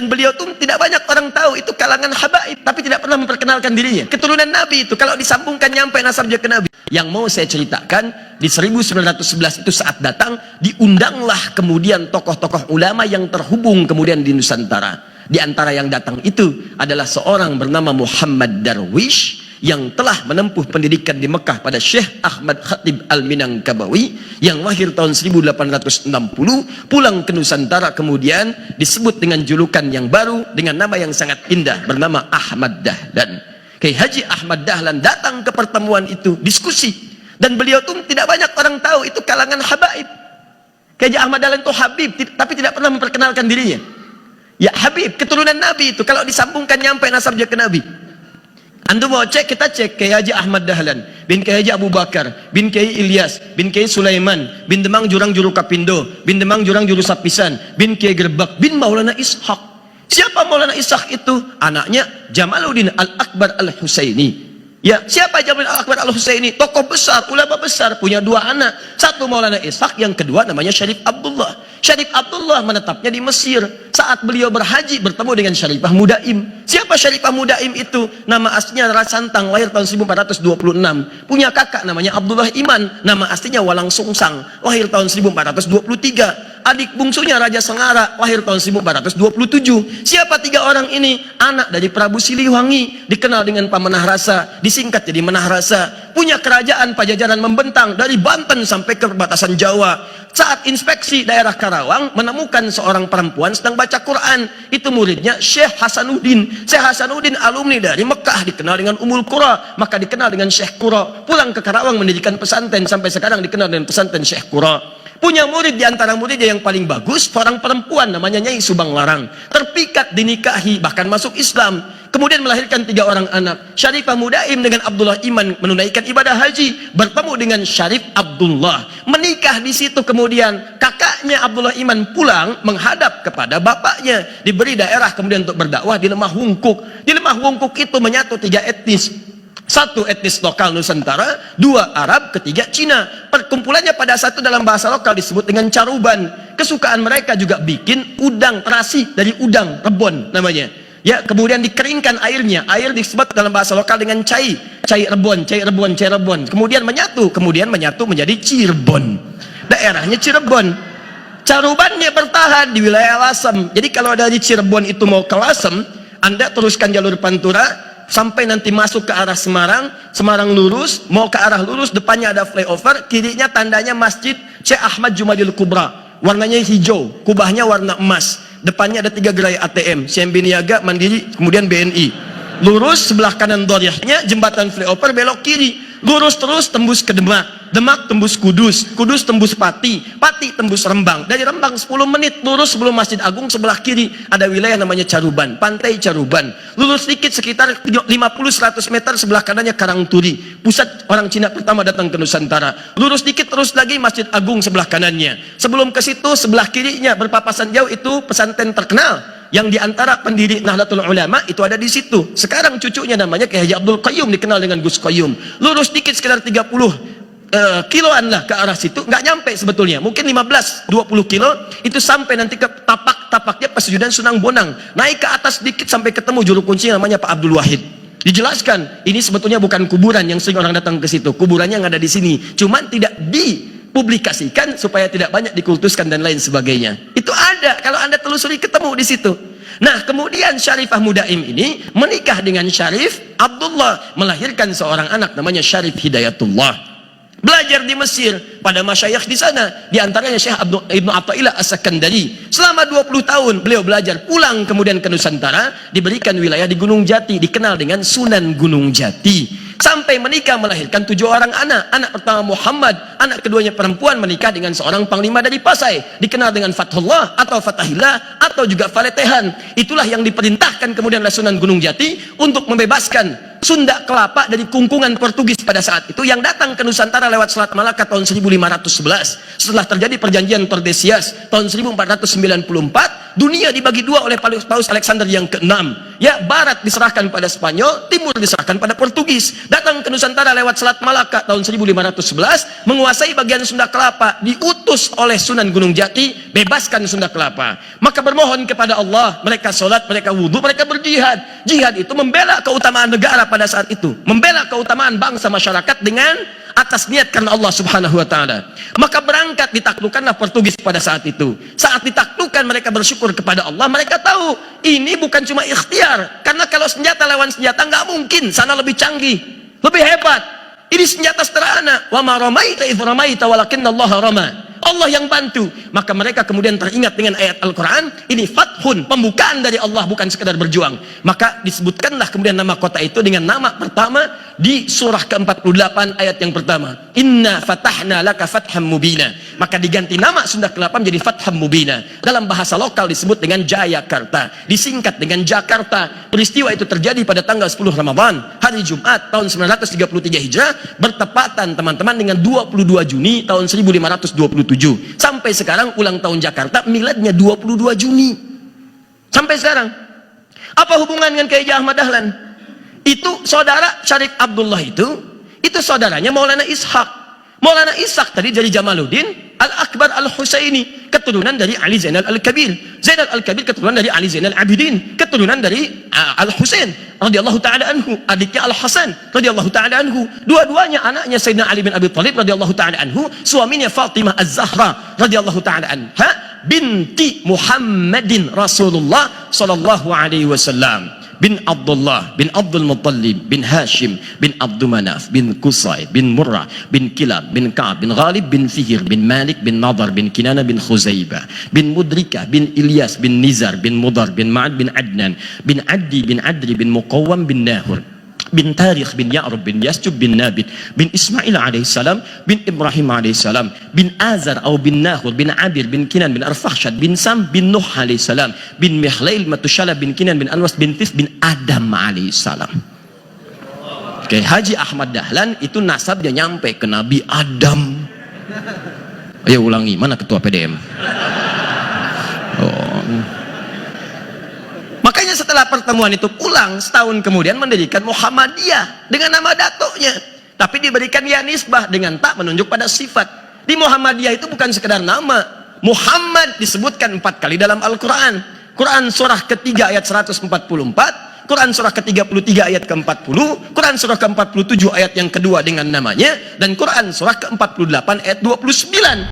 Dan beliau tuh tidak banyak orang tahu, itu kalangan habaib, tapi tidak pernah memperkenalkan dirinya. Keturunan Nabi itu, kalau disambungkan nyampe nasabnya ke Nabi. Yang mau saya ceritakan, di 1911 itu saat datang, diundanglah kemudian tokoh-tokoh ulama yang terhubung kemudian di Nusantara. Di antara yang datang itu adalah seorang bernama Muhammad Darwish, yang telah menempuh pendidikan di Mekah pada Syekh Ahmad Khatib Al-Minangkabawi, yang lahir tahun 1860, pulang ke Nusantara kemudian disebut dengan julukan yang baru dengan nama yang sangat indah bernama Ahmad Dahlan. Kiai Haji Ahmad Dahlan datang ke pertemuan itu, diskusi, dan beliau tuh tidak banyak orang tahu, itu kalangan habaib. Kiai Haji Ahmad Dahlan itu habib, tapi tidak pernah memperkenalkan dirinya. Ya habib, keturunan Nabi itu, kalau disambungkan nyampe nasabnya ke Nabi. Antum mau cek, kita cek Kiai Haji Ahmad Dahlan bin Kiai Haji Abu Bakar bin Kiai Ilyas bin Kiai Sulaiman bin Demang Jurang Juru Kapindo bin Demang Jurang Juru Sapisan bin Kiai Gerbak bin Maulana Ishaq. Siapa Maulana Ishaq itu? Anaknya Jamaluddin Al-Akbar Al-Husaini. Ya, siapa Jamaluddin Al-Akbar Al-Husaini? Tokoh besar, ulama besar, punya dua anak. Satu Maulana Ishaq, yang kedua namanya Syarif Abdullah. Syarif Abdullah menetapnya di Mesir. Saat beliau berhaji bertemu dengan Syarifah Mudaim. Siapa Syarifah Mudaim itu? Nama aslinya Rara Santang, lahir tahun 1426. Punya kakak namanya Abdullah Iman, nama aslinya Walang Sungsang, lahir tahun 1423. Adik bungsunya Raja Sengara, lahir tahun 1427. Siapa tiga orang ini? Anak dari Prabu Siliwangi, dikenal dengan Pamanah Rasa, disingkat jadi Menah Rasa. Punya kerajaan Pajajaran membentang dari Banten sampai ke perbatasan Jawa. Saat inspeksi daerah Karawang, menemukan seorang perempuan sedang baca Quran. Itu muridnya Syekh Hasanuddin. Syekh Hasanuddin alumni dari Mekah, dikenal dengan Umul Qura, maka dikenal dengan Syekh Qura. Pulang ke Karawang mendirikan pesantren, sampai sekarang dikenal dengan pesantren Syekh Qura. Punya murid, di antara muridnya yang paling bagus seorang perempuan namanya Nyai Subang Larang, terpikat, dinikahi, bahkan masuk Islam, kemudian melahirkan 3 orang anak. Syarifah Mudaim dengan Abdullah Iman menunaikan ibadah haji, bertemu dengan Syarif Abdullah, menikah di situ. Kemudian kakaknya Abdullah Iman pulang menghadap kepada bapaknya, diberi daerah kemudian untuk berdakwah di Lemah Wungkuk. Di Lemah Wungkuk itu menyatu 3 etnis. 1 etnis lokal Nusantara, 2 Arab, 3 Cina. Perkumpulannya pada satu dalam bahasa lokal disebut dengan caruban. Kesukaan mereka juga bikin udang terasi dari udang rebon namanya. Ya, kemudian dikeringkan airnya. Air disebut dalam bahasa lokal dengan cai rebon, cai rebon, cai rebon. Kemudian menyatu menjadi Cirebon. Daerahnya Cirebon. Carubannya bertahan di wilayah Lasem. Jadi kalau dari Cirebon itu mau ke Lasem, Anda teruskan jalur Pantura sampai nanti masuk ke arah Semarang. Semarang lurus, mau ke arah lurus, depannya ada flyover, kirinya tandanya Masjid Syekh Ahmad Jumadil Kubra, warnanya hijau, kubahnya warna emas, depannya ada 3 gerai ATM, CMB Niaga, Mandiri, kemudian BNI. Lurus, sebelah kanan doriahnya jembatan flyover, belok kiri, lurus terus tembus ke Demak, Demak tembus Kudus, Kudus tembus Pati, Pati tembus Rembang. Dari Rembang 10 menit lurus sebelum Masjid Agung, sebelah kiri ada wilayah namanya Caruban, Pantai Caruban. Lurus sedikit sekitar 50-100 meter, sebelah kanannya Karangturi, pusat orang Cina pertama datang ke Nusantara. Lurus sedikit terus lagi Masjid Agung sebelah kanannya. Sebelum ke situ sebelah kirinya berpapasan jauh itu pesantren terkenal yang diantara pendiri Nahdlatul Ulama itu ada di situ. Sekarang cucunya namanya Kiai Haji Abdul Qayyum, dikenal dengan Gus Qayyum. Lurus dikit sekitar 30 kiloan lah ke arah situ, nggak nyampe sebetulnya, mungkin 15-20 kilo, itu sampai nanti ke tapaknya Pesujudan Sunang Bonang. Naik ke atas dikit sampai ketemu juru kunci namanya Pak Abdul Wahid. Dijelaskan ini sebetulnya bukan kuburan yang sering orang datang ke situ, kuburannya yang ada di sini, cuman tidak dipublikasikan supaya tidak banyak dikultuskan dan lain sebagainya. Itu ada, kalau Anda telusuri ketemu di situ. Nah, kemudian Syarifah Mudaim ini menikah dengan Syarif Abdullah, melahirkan seorang anak namanya Syarif Hidayatullah. Belajar di Mesir pada masyayikh di sana, di antaranya Syekh Ibnu Athaillah As-Sakandari. Selama 20 tahun beliau belajar, pulang kemudian ke Nusantara, diberikan wilayah di Gunung Jati, dikenal dengan Sunan Gunung Jati. Sampai menikah, melahirkan 7 orang anak. Anak pertama Muhammad, anak keduanya perempuan, menikah dengan seorang panglima dari Pasai, dikenal dengan Fathullah atau Fatahillah atau juga Faletehan. Itulah yang diperintahkan kemudian oleh Sunan Gunung Jati untuk membebaskan Sunda Kelapa dari kungkungan Portugis pada saat itu yang datang ke Nusantara lewat Selat Malaka tahun 1511. Setelah terjadi perjanjian Tordesillas tahun 1494, dunia dibagi dua oleh Paus Alexander yang ke-6. Ya, barat diserahkan pada Spanyol, timur diserahkan pada Portugis. Datang ke Nusantara lewat Selat Malaka tahun 1511, menguasai bagian Sunda Kelapa, diutus oleh Sunan Gunung Jati, bebaskan Sunda Kelapa. Maka bermohon kepada Allah, mereka sholat, mereka wudhu, mereka berjihad. Jihad itu membela keutamaan negara pada saat itu, membela keutamaan bangsa masyarakat dengan atas niat karena Allah subhanahu wa ta'ala. Maka berangkat, ditaklukkanlah Portugis pada saat itu. Saat ditaklukkan, mereka bersyukur kepada Allah. Mereka tahu ini bukan cuma ikhtiar, karena kalau senjata lawan senjata nggak mungkin, sana lebih canggih, lebih hebat. Ini senjata sederhana. Wa ma ramaita idh ramaita walakinnallaha rama. Allah yang bantu. Maka mereka kemudian teringat dengan ayat Al-Quran, ini fathun, pembukaan dari Allah, bukan sekedar berjuang. Maka disebutkanlah kemudian nama kota itu dengan nama pertama di surah ke-48 ayat yang pertama, inna fatahna laka fatham mubina. Maka diganti nama Sunda Kelapa menjadi Fatham Mubina. Dalam bahasa lokal disebut dengan Jayakarta, disingkat dengan Jakarta. Peristiwa itu terjadi pada tanggal 10 Ramadan, hari Jumat tahun 933 Hijrah, bertepatan teman-teman dengan 22 Juni tahun 1527. Sampai sekarang ulang tahun Jakarta miladnya 22 Juni. Sampai sekarang. Apa hubungan dengan Kiai Ahmad Dahlan? Itu saudara Syarif Abdullah itu saudaranya Maulana Ishaq. Maulana Ishaq tadi dari Jamaluddin Al-Akbar Al-Husaini, keturunan dari Ali Zainal Al-Kabir. Zainal Al-Kabir keturunan dari Ali Zainal Abidin, keturunan dari Al-Husain radhiyallahu taala anhu, adiknya Al-Hasan radhiyallahu taala anhu. Dua-duanya anaknya Sayyidina Ali bin Abi Thalib radhiyallahu taala anhu, suaminya Fatimah Az-Zahra radhiyallahu taala anha, binti Muhammadin Rasulullah sallallahu alaihi wasallam. Bin Abdullah, bin Abdul Muttalib, bin Hashim, bin Abdul Manaf, bin Qusay, bin Murrah, bin Kilab, bin Ka'ab, bin Ghalib, bin Fihr, bin Malik, bin Nadar, bin Kinana, bin Khuzaibah, bin Mudrikah, bin Ilyas, bin Nizar, bin Mudar, bin Ma'ad, bin Adnan, bin Addi, bin Adri, bin Muqawwam, bin Nahur, bin Tarikh, bin Ya'rub, bin Yasjub, bin Nabit, bin Ismail alaihissalam, bin Ibrahim alaihissalam, bin Azar atau bin Nahur, bin Abir, bin Kinan, bin Arfakhshad, bin Sam, bin Nuh alaihissalam, bin Mihlail, Matushala, bin Kinan, bin Anwas, bin Tif, bin Adam alaihissalam. Oke, Haji Ahmad Dahlan itu nasabnya nyampe ke Nabi Adam. Ayo ulangi, mana ketua PDM? Oh. Makanya setelah pertemuan itu pulang, setahun kemudian mendirikan Muhammadiyah dengan nama datuknya. Tapi diberikan ya nisbah dengan tak menunjuk pada sifat. Di Muhammadiyah itu bukan sekedar nama. Muhammad disebutkan 4 kali dalam Al-Quran. Quran surah ketiga ayat 144, Quran surah ke-33 ayat ke-40, Quran surah ke-47 ayat yang kedua dengan namanya, dan Quran surah ke-48 ayat 29.